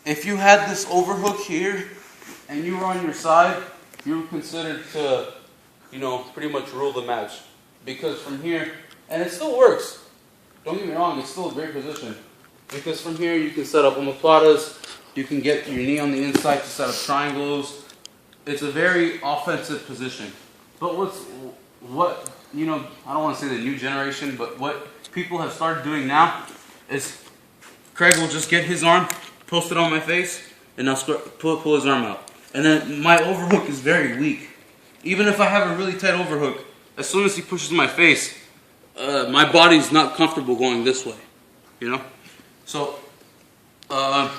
if you had this overhook here and you were on your side, you were considered to, you know, pretty much rule the match. Because from here, and it still works. Don't get me wrong, it's still a great position. Because from here you can set up omoplatas, you can get your knee on the inside to set up triangles. It's a very offensive position. But what you know, I don't want to say the new generation, but what people have started doing now is Craig will just get his arm, post it on my face, and I'll pull his arm out. And then my overhook is very weak. Even if I have a really tight overhook, as soon as he pushes my face, my body's not comfortable going this way, you know? So, a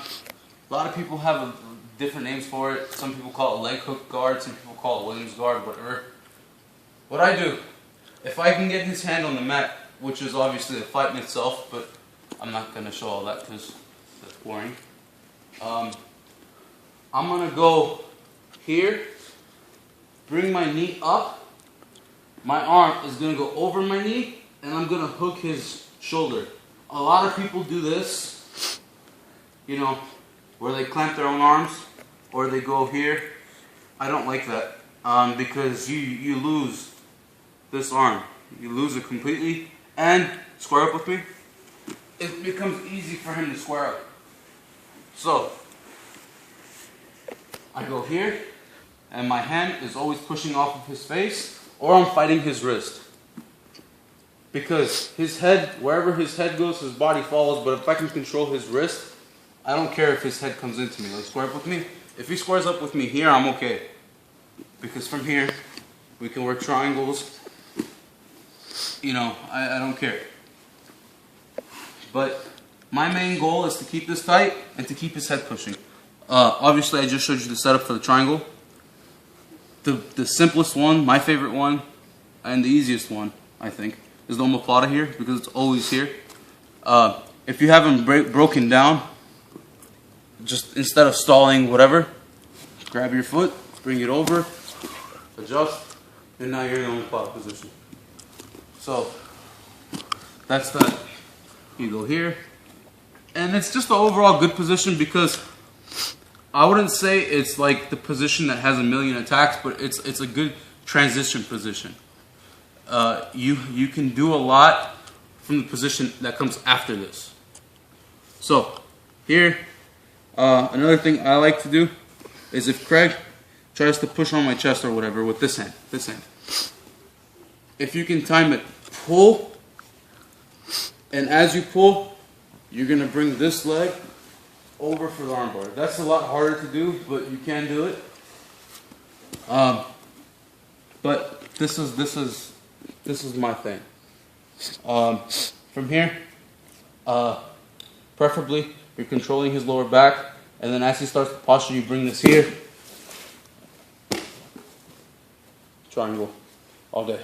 lot of people have different names for it. Some people call it leg hook guard, some people call it Williams guard, whatever. What I do, if I can get his hand on the mat, which is obviously a fight in itself, but I'm not going to show all that because that's boring. I'm going to go here, bring my knee up, my arm is going to go over my knee, and I'm going to hook his shoulder. A lot of people do this, you know, where they clamp their own arms, or they go here. I don't like that, because you lose this arm. You lose it completely, and square up with me, it becomes easy for him to square up. So, I go here, and my hand is always pushing off of his face, or I'm fighting his wrist. Because his head, wherever his head goes, his body follows, but if I can control his wrist, I don't care if his head comes into me. Like, square up with me. If he squares up with me here, I'm okay. Because from here, we can work triangles. You know, I don't care. But my main goal is to keep this tight and to keep his head pushing. Obviously, I just showed you the setup for the triangle. The simplest one, my favorite one, and the easiest one, I think, is the omoplata here, because it's always here. If you have them broken down, just instead of stalling, whatever, grab your foot, bring it over, adjust, and now you're in the omoplata position. So, that's that. You go here, and it's just the overall good position, because I wouldn't say it's like the position that has a million attacks, but it's a good transition position. You can do a lot from the position that comes after this. So, here, another thing I like to do is if Craig tries to push on my chest or whatever with this hand. If you can time it, pull, and as you pull, you're going to bring this leg over for the armbar. That's a lot harder to do, but you can do it. But this is my thing. From here, preferably you're controlling his lower back, and then as he starts the posture, you bring this here. Triangle all day.